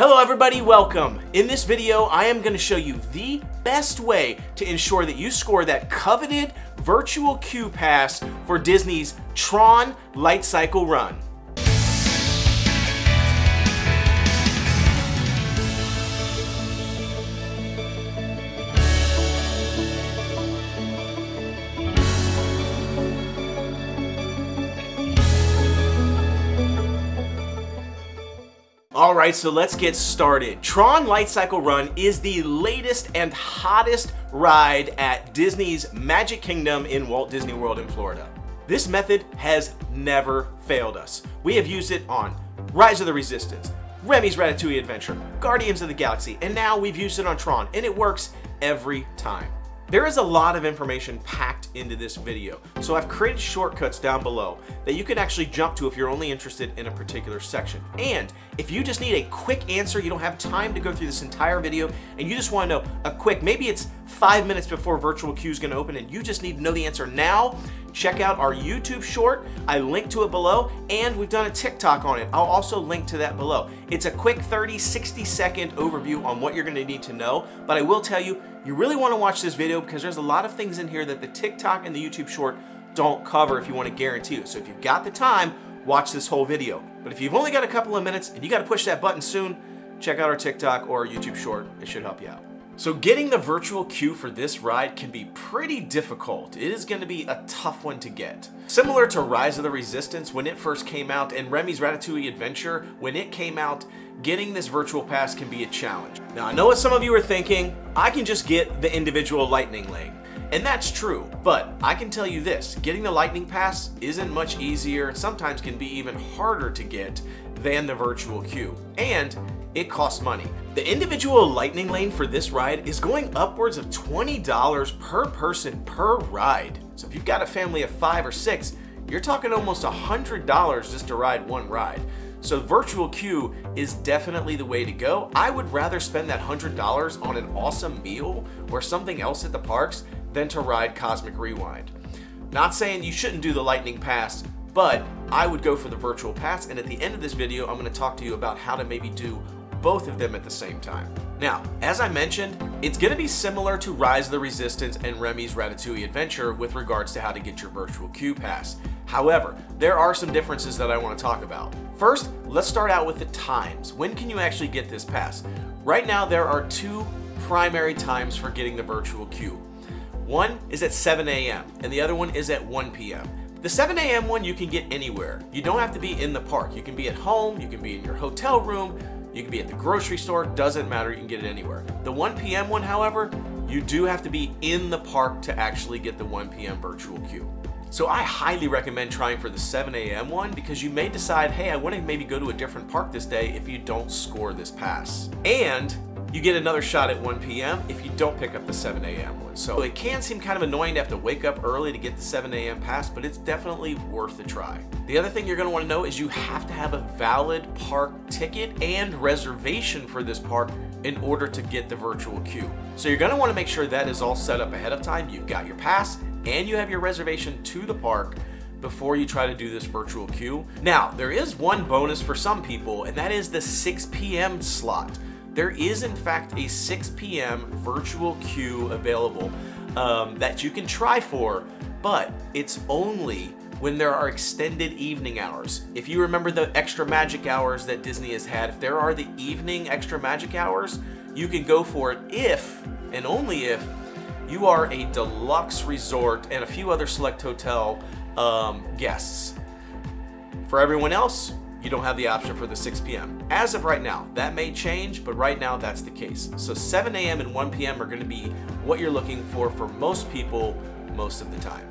Hello everybody, welcome. In this video, I am going to show you the best way to ensure that you score that coveted virtual queue pass for Disney's Tron Lightcycle Run. Alright, so let's get started. Tron Lightcycle Run is the latest and hottest ride at Disney's Magic Kingdom in Walt Disney World in Florida. This method has never failed us. We have used it on Rise of the Resistance, Remy's Ratatouille Adventure, Guardians of the Galaxy, and now we've used it on Tron, and it works every time. There is a lot of information packed into this video, so I've created shortcuts down below that you can actually jump to if you're only interested in a particular section. And if you just need a quick answer, you don't have time to go through this entire video, and you just want to know a quick, maybe it's 5 minutes before virtual queue is going to open and you just need to know the answer now, check out our YouTube short. I linked to it below, and we've done a TikTok on it. I'll also link to that below. It's a quick 30-60 second overview on what you're going to need to know, but I will tell you, you really want to watch this video because there's a lot of things in here that the TikTok and the YouTube short don't cover if you want to guarantee it. So if you've got the time, watch this whole video. But if you've only got a couple of minutes and you got to push that button soon, check out our TikTok or YouTube short. It should help you out. So getting the virtual queue for this ride can be pretty difficult. It is going to be a tough one to get. Similar to Rise of the Resistance when it first came out and Remy's Ratatouille Adventure when it came out, getting this virtual pass can be a challenge. Now I know what some of you are thinking, I can just get the individual lightning lane. And that's true, but I can tell you this, getting the lightning pass isn't much easier, sometimes can be even harder to get than the virtual queue. And it costs money. The individual lightning lane for this ride is going upwards of $20 per person per ride. So if you've got a family of 5 or 6, you're talking almost $100 just to ride one ride. So virtual queue is definitely the way to go. I would rather spend that $100 on an awesome meal or something else at the parks than to ride Cosmic Rewind. Not saying you shouldn't do the lightning pass, but I would go for the virtual pass, and at the end of this video, I'm going to talk to you about how to maybe do both of them at the same time. Now, as I mentioned, it's going to be similar to Rise of the Resistance and Remy's Ratatouille Adventure with regards to how to get your virtual queue pass. However, there are some differences that I want to talk about. First, let's start out with the times. When can you actually get this pass? Right now, there are 2 primary times for getting the virtual queue. One is at 7 a.m. and the other one is at 1 p.m. The 7 a.m. one you can get anywhere. You don't have to be in the park. You can be at home, you can be in your hotel room, you can be at the grocery store, doesn't matter, you can get it anywhere. The 1 p.m. one, however, you do have to be in the park to actually get the 1 p.m. virtual queue. So I highly recommend trying for the 7 a.m. one because you may decide, hey, I want to maybe go to a different park this day if you don't score this pass. And you get another shot at 1 p.m. if you don't pick up the 7 a.m. one. So it can seem kind of annoying to have to wake up early to get the 7 a.m. pass, but it's definitely worth a try. The other thing you're going to want to know is you have to have a valid park ticket and reservation for this park in order to get the virtual queue. So you're going to want to make sure that is all set up ahead of time. You've got your pass and you have your reservation to the park before you try to do this virtual queue. Now, there is one bonus for some people, and that is the 6 p.m. slot. There is in fact a 6 p.m. virtual queue available that you can try for, but it's only when there are extended evening hours. If you remember the extra magic hours that Disney has had, if there are the evening extra magic hours, you can go for it if, and only if, you are a deluxe resort and a few other select hotel guests. For everyone else, you don't have the option for the 6 p.m. As of right now, that may change, but right now that's the case. So 7 a.m. and 1 p.m. are going to be what you're looking for most people most of the time.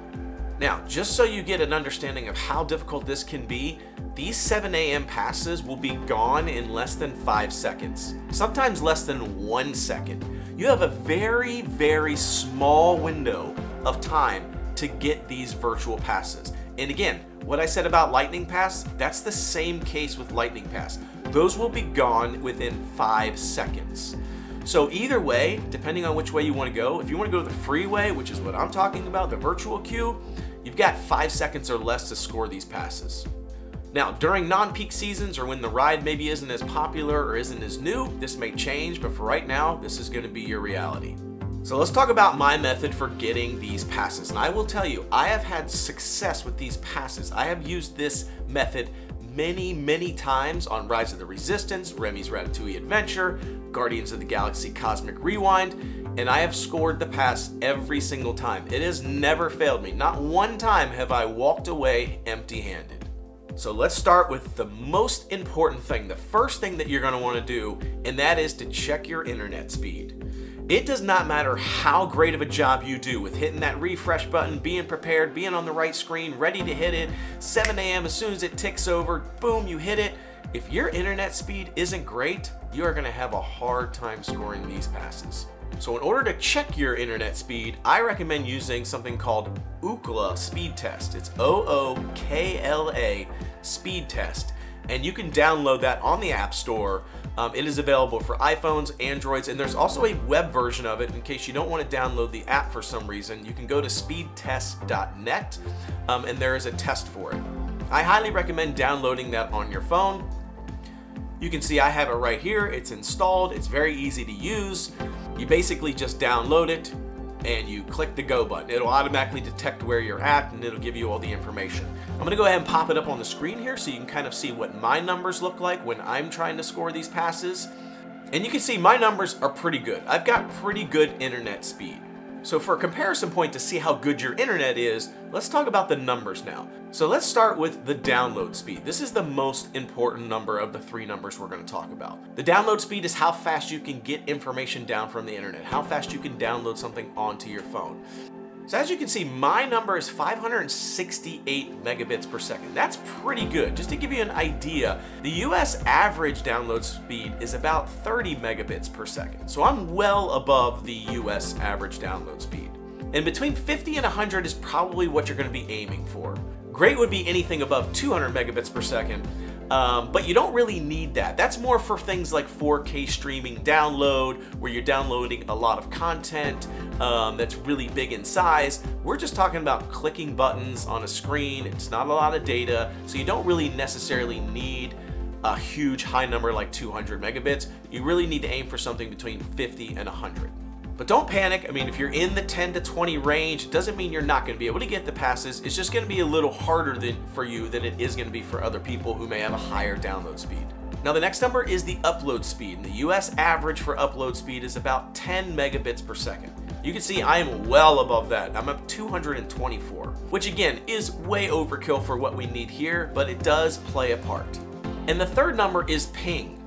Now, just so you get an understanding of how difficult this can be, these 7 a.m. passes will be gone in less than 5 seconds, sometimes less than 1 second. You have a very, very small window of time to get these virtual passes. And again, what I said about Lightning Pass, that's the same case with Lightning Pass. Those will be gone within 5 seconds. So either way, depending on which way you want to go, if you want to go the freeway, which is what I'm talking about, the virtual queue, you've got 5 seconds or less to score these passes. Now, during non-peak seasons or when the ride maybe isn't as popular or isn't as new, this may change, but for right now, this is going to be your reality. So let's talk about my method for getting these passes. And I will tell you, I have had success with these passes. I have used this method many times on Rise of the Resistance, Remy's Ratatouille Adventure, Guardians of the Galaxy Cosmic Rewind, and I have scored the pass every single time. It has never failed me. Not one time have I walked away empty-handed. So let's start with the most important thing, the first thing that you're going to want to do, and that is to check your internet speed. It does not matter how great of a job you do with hitting that refresh button, being prepared, being on the right screen, ready to hit it, 7 a.m. as soon as it ticks over, boom, you hit it. If your internet speed isn't great, you are going to have a hard time scoring these passes. So in order to check your internet speed, I recommend using something called Ookla Speed Test. It's OOKLA Speed Test. And you can download that on the App Store. It is available for iPhones, Androids, and there's also a web version of it in case you don't want to download the app for some reason. You can go to speedtest.net and there is a test for it. I highly recommend downloading that on your phone. You can see I have it right here. It's installed. It's very easy to use. You basically just download it and you click the go button. It'll automatically detect where you're at and it'll give you all the information. I'm gonna go ahead and pop it up on the screen here so you can kind of see what my numbers look like when I'm trying to score these passes. And you can see my numbers are pretty good. I've got pretty good internet speed. So for a comparison point to see how good your internet is, let's talk about the numbers now. So let's start with the download speed. This is the most important number of the 3 numbers we're going to talk about. The download speed is how fast you can get information down from the internet, how fast you can download something onto your phone. So as you can see, my number is 568 megabits per second. That's pretty good. Just to give you an idea, the US average download speed is about 30 megabits per second. So I'm well above the US average download speed. And between 50 and 100 is probably what you're going to be aiming for. Great would be anything above 200 megabits per second, but you don't really need that. That's more for things like 4K streaming download, where you're downloading a lot of content that's really big in size. We're just talking about clicking buttons on a screen. It's not a lot of data, so you don't really necessarily need a huge high number like 200 megabits. You really need to aim for something between 50 and 100. But don't panic. I mean, if you're in the 10 to 20 range, it doesn't mean you're not going to be able to get the passes. It's just going to be a little harder for you than it is going to be for other people who may have a higher download speed. Now the next number is the upload speed. And the US average for upload speed is about 10 megabits per second. You can see I am well above that. I'm up 224, which again is way overkill for what we need here, but it does play a part. And the third number is ping.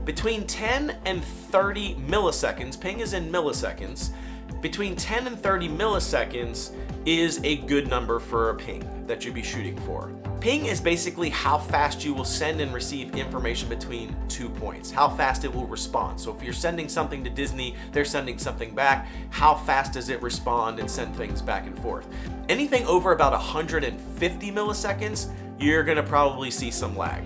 Between 10 and 30 milliseconds, ping is in milliseconds, between 10 and 30 milliseconds is a good number for a ping that you'd be shooting for. Ping is basically how fast you will send and receive information between 2 points, how fast it will respond. So if you're sending something to Disney, they're sending something back, how fast does it respond and send things back and forth? Anything over about 150 milliseconds, you're gonna probably see some lag.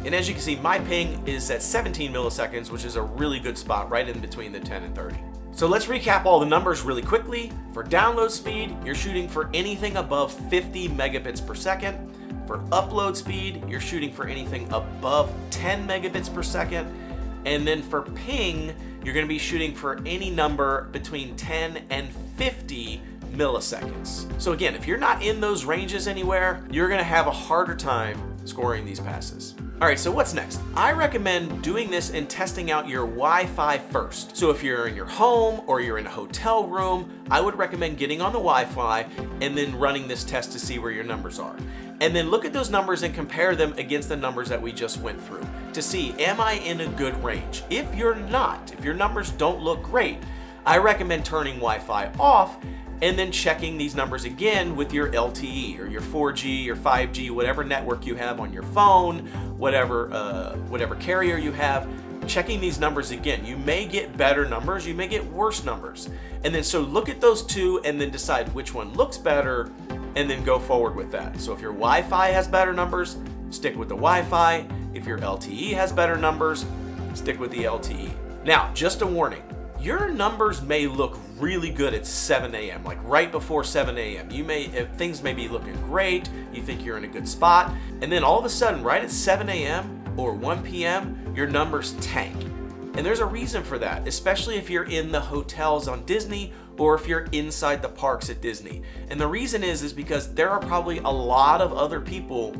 And as you can see, my ping is at 17 milliseconds, which is a really good spot right in between the 10 and 30. So let's recap all the numbers really quickly. For download speed, you're shooting for anything above 50 megabits per second. For upload speed, you're shooting for anything above 10 megabits per second. And then for ping, you're going to be shooting for any number between 10 and 50 milliseconds. So again, if you're not in those ranges anywhere, you're going to have a harder time scoring these passes. All right, so what's next? I recommend doing this and testing out your Wi-Fi first. So if you're in your home or you're in a hotel room, I would recommend getting on the Wi-Fi and then running this test to see where your numbers are. And then look at those numbers and compare them against the numbers that we just went through to see, am I in a good range? If you're not, if your numbers don't look great, I recommend turning Wi-Fi off and then checking these numbers again with your LTE or your 4G or 5G, whatever network you have on your phone, whatever carrier you have, checking these numbers again. You may get better numbers, you may get worse numbers. And then so look at those two and then decide which one looks better and then go forward with that. So if your Wi-Fi has better numbers, stick with the Wi-Fi. If your LTE has better numbers, stick with the LTE. Now, just a warning. your numbers may look really good at 7 a.m., like right before 7 a.m. Things may be looking great, you think you're in a good spot, and then all of a sudden, right at 7 a.m. or 1 p.m., your numbers tank. And there's a reason for that, especially if you're in the hotels on Disney or if you're inside the parks at Disney. And the reason is because there are probably a lot of other people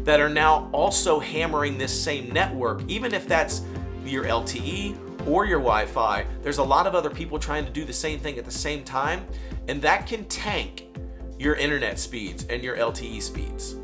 that are now also hammering this same network, even if that's your LTE or your Wi-Fi. There's a lot of other people trying to do the same thing at the same time, and that can tank your internet speeds and your LTE speeds.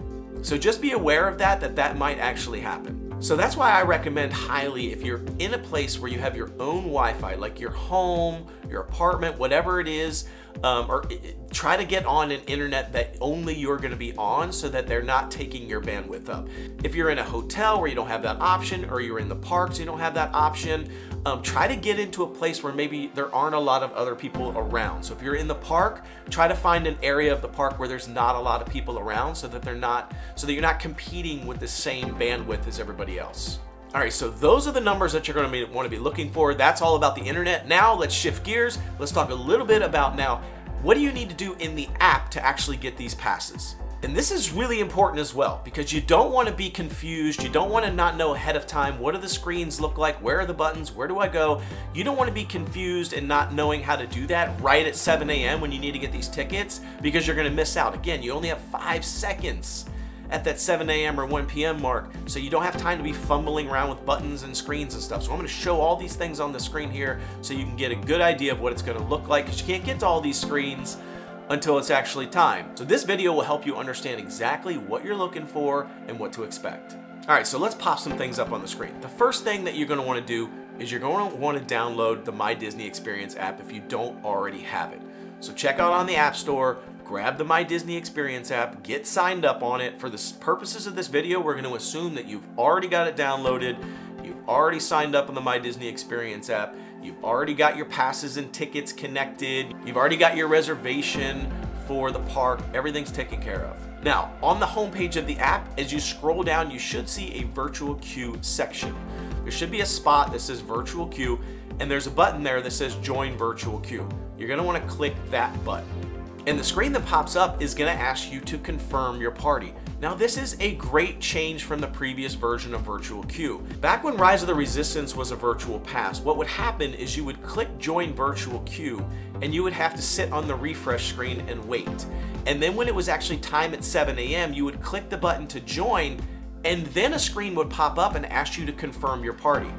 So just be aware of that might actually happen. So that's why I recommend highly, if you're in a place where you have your own Wi-Fi, like your home, your apartment, whatever it is, or try to get on an internet that only you're going to be on so that they're not taking your bandwidth up. If you're in a hotel where you don't have that option, or you're in the parks, you don't have that option, try to get into a place where maybe there aren't a lot of other people around. So if you're in the park, try to find an area of the park where there's not a lot of people around so that you're not competing with the same bandwidth as everybody else. All right, so those are the numbers that you're going to want to be looking for. That's all about the internet. Now let's shift gears. Let's talk a little bit about now, what do you need to do in the app to actually get these passes? And this is really important as well, because you don't want to be confused. You don't want to not know ahead of time, what do the screens look like? Where are the buttons? Where do I go? You don't want to be confused and not knowing how to do that right at 7 a.m. when you need to get these tickets, because you're going to miss out. Again, you only have 5 seconds at that 7 a.m. or 1 p.m. mark, so you don't have time to be fumbling around with buttons and screens and stuff. So I'm going to show all these things on the screen here so you can get a good idea of what it's going to look like, because you can't get to all these screens until it's actually time. So this video will help you understand exactly what you're looking for and what to expect. All right, so let's pop some things up on the screen. The first thing that you're going to want to do is you're going to want to download the My Disney Experience app if you don't already have it. So check out on the App Store, grab the My Disney Experience app, get signed up on it. For the purposes of this video, we're going to assume that you've already got it downloaded, you've already signed up on the My Disney Experience app, you've already got your passes and tickets connected, you've already got your reservation for the park, everything's taken care of. Now, on the homepage of the app, as you scroll down, you should see a virtual queue section. There should be a spot that says virtual queue, and there's a button there that says join virtual queue. You're going to want to click that button. And the screen that pops up is going to ask you to confirm your party. Now this is a great change from the previous version of Virtual Queue. Back when Rise of the Resistance was a virtual pass, what would happen is you would click Join Virtual Queue and you would have to sit on the refresh screen and wait. And then when it was actually time at 7 a.m., you would click the button to join, and then a screen would pop up and ask you to confirm your party.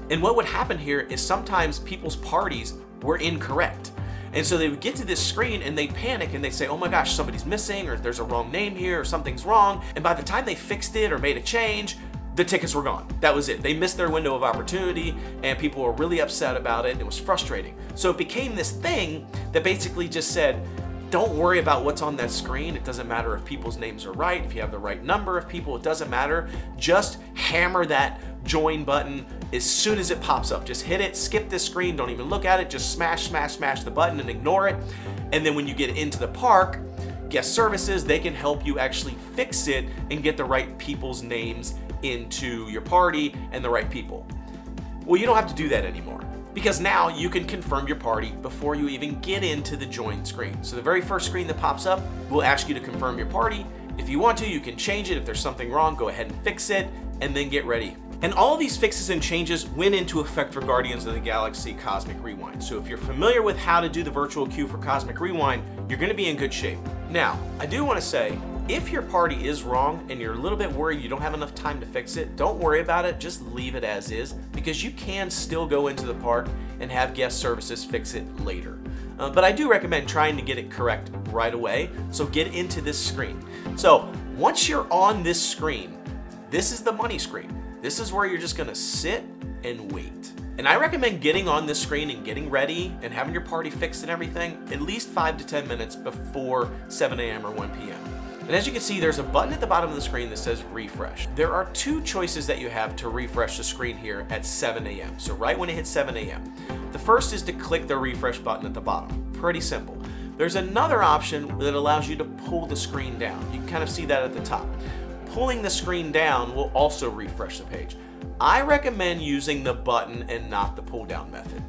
And what would happen here is sometimes people's parties were incorrect. And so they would get to this screen and they panic and they say, oh my gosh, somebody's missing, or there's a wrong name here, or something's wrong. And by the time they fixed it or made a change, the tickets were gone. That was it. They missed their window of opportunity and people were really upset about it. It was frustrating. So it became this thing that basically just said, don't worry about what's on that screen. It doesn't matter if people's names are right, if you have the right number of people, it doesn't matter. Just hammer that join button as soon as it pops up. Just hit it, skip this screen, don't even look at it, just smash the button and ignore it. And then when you get into the park, guest services, they can help you actually fix it and get the right people's names into your party and the right people. Well, you don't have to do that anymore, because now you can confirm your party before you even get into the join screen. So the very first screen that pops up will ask you to confirm your party. If you want to, you can change it. If there's something wrong, go ahead and fix it and then get ready. And all of these fixes and changes went into effect for Guardians of the Galaxy Cosmic Rewind. So if you're familiar with how to do the virtual queue for Cosmic Rewind, you're going to be in good shape. Now, I do want to say, if your party is wrong and you're a little bit worried you don't have enough time to fix it, don't worry about it, just leave it as is, because you can still go into the park and have guest services fix it later. But I do recommend trying to get it correct right away, so get into this screen. So once you're on this screen, this is the money screen. This is where you're just gonna sit and wait. And I recommend getting on this screen and getting ready and having your party fixed and everything at least 5 to 10 minutes before 7 a.m. or 1 p.m. And as you can see, there's a button at the bottom of the screen that says refresh. There are 2 choices that you have to refresh the screen here at 7 a.m. So right when it hits 7 a.m. The first is to click the refresh button at the bottom. Pretty simple. There's another option that allows you to pull the screen down. You can kind of see that at the top. Pulling the screen down will also refresh the page. I recommend using the button and not the pull down method.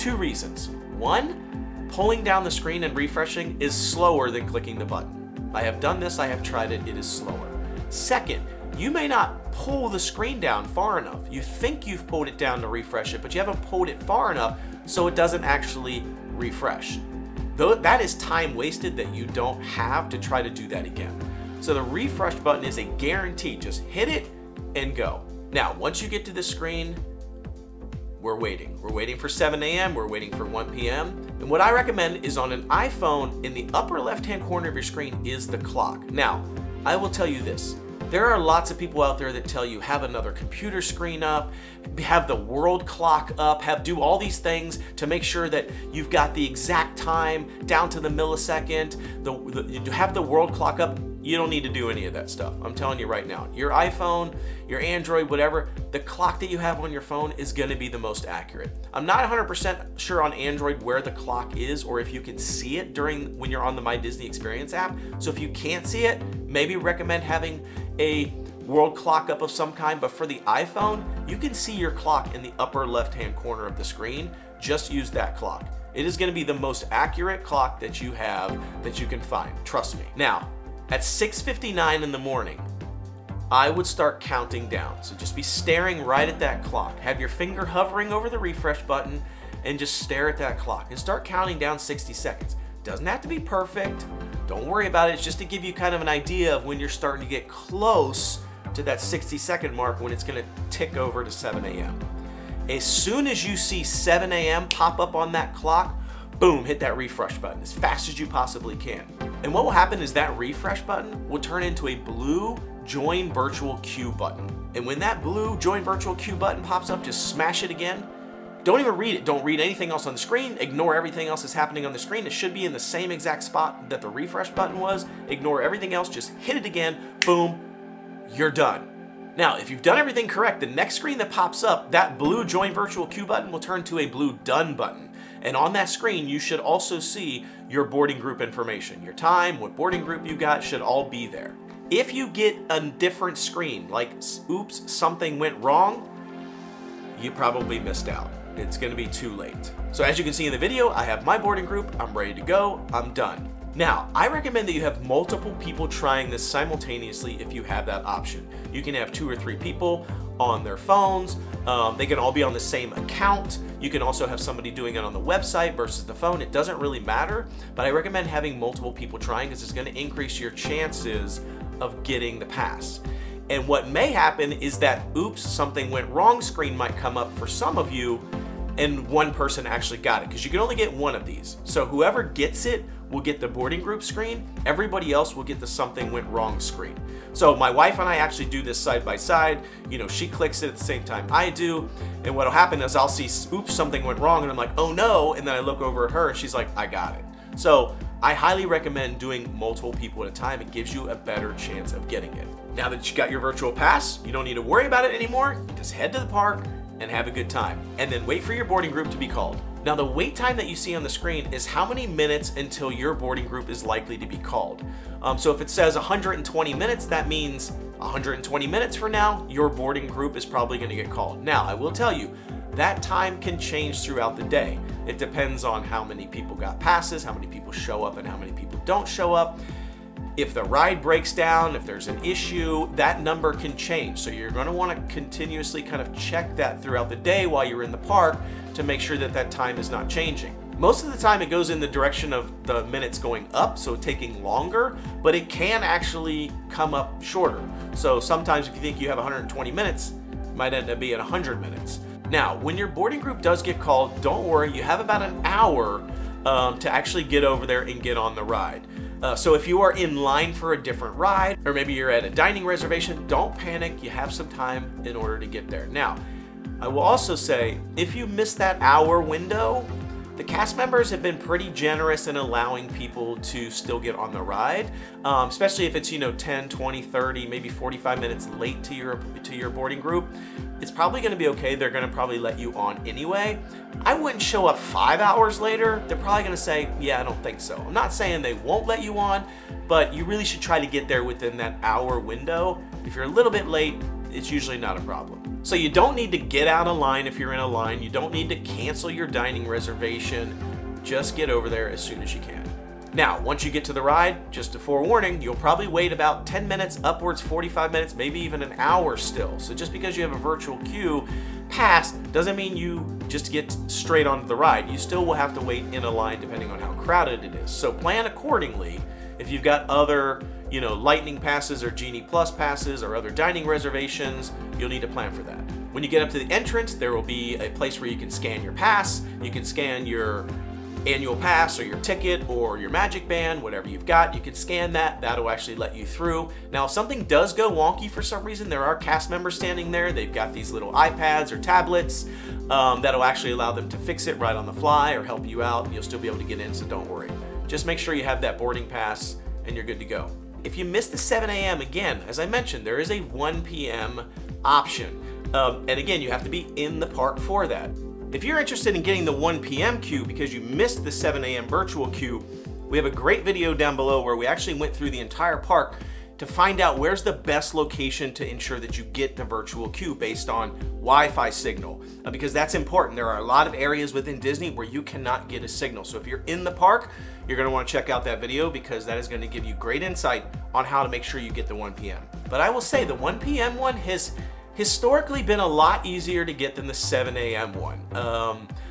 2 reasons. 1, pulling down the screen and refreshing is slower than clicking the button. I have done this, I have tried it, it is slower. 2nd, you may not pull the screen down far enough. You think you've pulled it down to refresh it, but you haven't pulled it far enough so it doesn't actually refresh. Though that is time wasted that you don't have to try to do that again. So the refresh button is a guarantee. Just hit it and go. Now, once you get to the screen, we're waiting. We're waiting for 7 a.m., we're waiting for 1 p.m. And what I recommend is on an iPhone, in the upper left-hand corner of your screen is the clock. Now, I will tell you this. There are lots of people out there that tell you have another computer screen up, have the world clock up, do all these things to make sure that you've got the exact time down to the millisecond, you have the world clock up. You don't need to do any of that stuff. I'm telling you right now. Your iPhone, your Android, whatever, the clock that you have on your phone is gonna be the most accurate. I'm not 100% sure on Android where the clock is or if you can see it when you're on the My Disney Experience app. So if you can't see it, maybe recommend having a world clock up of some kind, but for the iPhone, you can see your clock in the upper left-hand corner of the screen. Just use that clock. It is gonna be the most accurate clock that you have that you can find, trust me. Now, at 6:59 in the morning, I would start counting down. So just be staring right at that clock. Have your finger hovering over the refresh button and just stare at that clock and start counting down 60 seconds. Doesn't have to be perfect. Don't worry about it. It's just to give you kind of an idea of when you're starting to get close to that 60-second mark when it's gonna tick over to 7 a.m. As soon as you see 7 a.m. pop up on that clock, boom, hit that refresh button as fast as you possibly can. And what will happen is that refresh button will turn into a blue Join Virtual Queue button. And when that blue Join Virtual Queue button pops up, just smash it again. Don't even read it. Don't read anything else on the screen. Ignore everything else that's happening on the screen. It should be in the same exact spot that the refresh button was. Ignore everything else. Just hit it again. Boom. You're done. Now, if you've done everything correct, the next screen that pops up, that blue Join Virtual Queue button will turn to a blue Done button. And on that screen, you should also see your boarding group information. Your time, what boarding group you got should all be there. If you get a different screen, like, oops, something went wrong, you probably missed out. It's gonna be too late. So as you can see in the video, I have my boarding group, I'm ready to go, I'm done. Now, I recommend that you have multiple people trying this simultaneously if you have that option. You can have 2 or 3 people on their phones. They can all be on the same account. You can also have somebody doing it on the website versus the phone. It doesn't really matter, but I recommend having multiple people trying because it's gonna increase your chances of getting the pass. And what may happen is that, oops, something went wrong screen might come up for some of you and one person actually got it because you can only get one of these. So whoever gets it will get the boarding group screen. Everybody else will get the something went wrong screen. So my wife and I actually do this side by side. You know, she clicks it at the same time I do. And what'll happen is I'll see, oops, something went wrong. And I'm like, oh no. And then I look over at her and she's like, I got it. So I highly recommend doing multiple people at a time. It gives you a better chance of getting it. Now that you got your virtual pass, you don't need to worry about it anymore. You just head to the park and have a good time. And then wait for your boarding group to be called. Now the wait time that you see on the screen is how many minutes until your boarding group is likely to be called. So if it says 120 minutes, that means 120 minutes from now, your boarding group is probably gonna get called. Now, I will tell you, that time can change throughout the day. It depends on how many people got passes, how many people show up, and how many people don't show up. If the ride breaks down, if there's an issue, that number can change. So you're gonna wanna continuously kind of check that throughout the day while you're in the park to make sure that that time is not changing. Most of the time it goes in the direction of the minutes going up, so taking longer, but it can actually come up shorter. So sometimes if you think you have 120 minutes, it might end up being 100 minutes. Now, when your boarding group does get called, don't worry, you have about an hour to actually get over there and get on the ride. So if you are in line for a different ride, or maybe you're at a dining reservation, don't panic, you have some time in order to get there. Now, I will also say, if you miss that hour window, the cast members have been pretty generous in allowing people to still get on the ride, especially if it's, you know, 10, 20, 30, maybe 45 minutes late to your boarding group. It's probably gonna be okay. They're gonna probably let you on anyway. I wouldn't show up 5 hours later. They're probably gonna say, yeah, I don't think so. I'm not saying they won't let you on, but you really should try to get there within that hour window. If you're a little bit late, it's usually not a problem. So you don't need to get out of line if you're in a line. You don't need to cancel your dining reservation. Just get over there as soon as you can. Now, once you get to the ride, just a forewarning, you'll probably wait about 10 minutes, upwards 45 minutes, maybe even an hour still. So just because you have a virtual queue pass doesn't mean you just get straight onto the ride. You still will have to wait in a line depending on how crowded it is. So plan accordingly. If you've got other, Lightning passes or Genie Plus passes or other dining reservations, you'll need to plan for that. When you get up to the entrance, there will be a place where you can scan your pass. You can scan your annual pass or your ticket or your magic band, whatever you've got, you can scan that. That'll actually let you through. Now, if something does go wonky for some reason, there are cast members standing there. They've got these little iPads or tablets that'll actually allow them to fix it right on the fly or help you out, and you'll still be able to get in, so don't worry. Just make sure you have that boarding pass and you're good to go. If you miss the 7 a.m., again, as I mentioned, there is a 1 p.m. option. And again, you have to be in the park for that. If you're interested in getting the 1 p.m. queue because you missed the 7 a.m. virtual queue, we have a great video down below where we actually went through the entire park to find out where's the best location to ensure that you get the virtual queue based on Wi-Fi signal, because that's important. There are a lot of areas within Disney where you cannot get a signal. So if you're in the park, you're going to want to check out that video because that is going to give you great insight on how to make sure you get the 1 p.m. But I will say the 1 p.m. one has historically been a lot easier to get than the 7 a.m. one.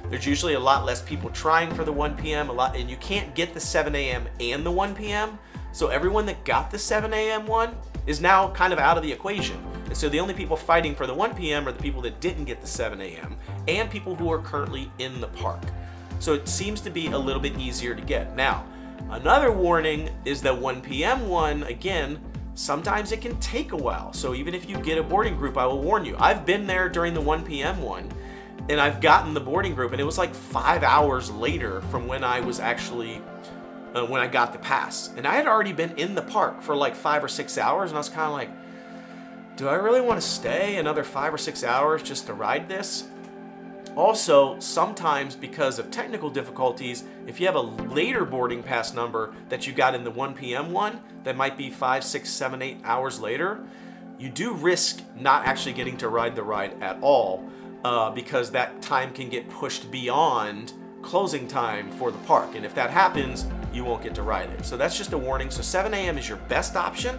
There's usually a lot less people trying for the 1 p.m. and you can't get the 7 a.m. and the 1 p.m. So everyone that got the 7 a.m. one is now kind of out of the equation. And so the only people fighting for the 1 p.m. are the people that didn't get the 7 a.m. and people who are currently in the park. So it seems to be a little bit easier to get. Now, another warning is that 1 p.m. one, again, sometimes it can take a while. So even if you get a boarding group, I will warn you. I've been there during the 1 p.m. one, and I've gotten the boarding group, and it was like 5 hours later from when I was actually, when I got the pass. And I had already been in the park for like 5 or 6 hours, and I was kind of like, do I really want to stay another 5 or 6 hours just to ride this? Also, sometimes because of technical difficulties, if you have a later boarding pass number that you got in the 1 p.m. one that might be 5, 6, 7, 8 hours later, you do risk not actually getting to ride the ride at all because that time can get pushed beyond closing time for the park. And if that happens, you won't get to ride it. So that's just a warning. So 7 a.m. is your best option.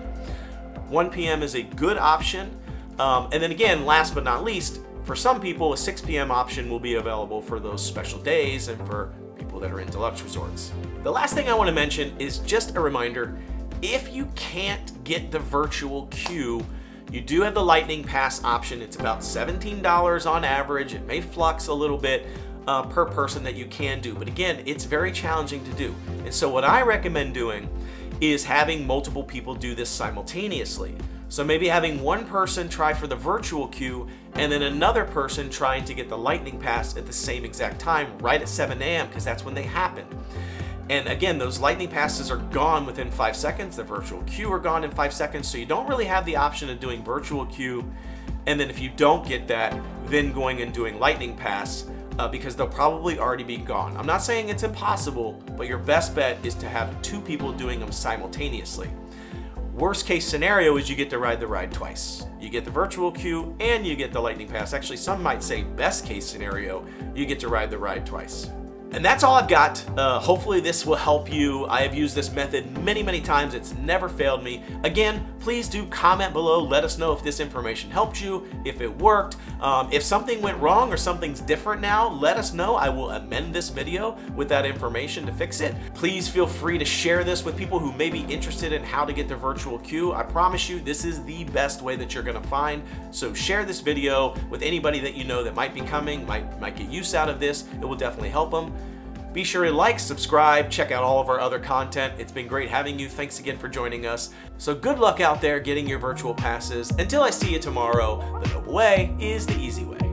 1 p.m. is a good option. And then again, last but not least, for some people, a 6 p.m. option will be available for those special days and for people that are in deluxe resorts. The last thing I want to mention is just a reminder, if you can't get the virtual queue, you do have the Lightning Pass option. It's about $17 on average. It may flux a little bit per person that you can do, but again, it's very challenging to do. And so what I recommend doing is having multiple people do this simultaneously. So maybe having one person try for the virtual queue and then another person trying to get the Lightning Pass at the same exact time, right at 7 a.m., because that's when they happen. And again, those Lightning Passes are gone within 5 seconds. The virtual queue are gone in 5 seconds. So you don't really have the option of doing virtual queue. And then if you don't get that, then going and doing Lightning Pass because they'll probably already be gone. I'm not saying it's impossible, but your best bet is to have 2 people doing them simultaneously. Worst case scenario is you get to ride the ride twice. You get the virtual queue and you get the Lightning Pass. Actually, some might say best case scenario, you get to ride the ride twice. And that's all I've got. Hopefully this will help you. I have used this method many, many times. It's never failed me. Again, please do comment below. Let us know if this information helped you, if it worked. If something went wrong or something's different now, let us know. I will amend this video with that information to fix it. Please feel free to share this with people who may be interested in how to get the virtual queue. I promise you, this is the best way that you're gonna find. So share this video with anybody that you know that might be coming, might get use out of this. It will definitely help them. Be sure to like, subscribe, check out all of our other content. It's been great having you. Thanks again for joining us. So good luck out there getting your virtual passes. Until I see you tomorrow, the noble way is the easy way.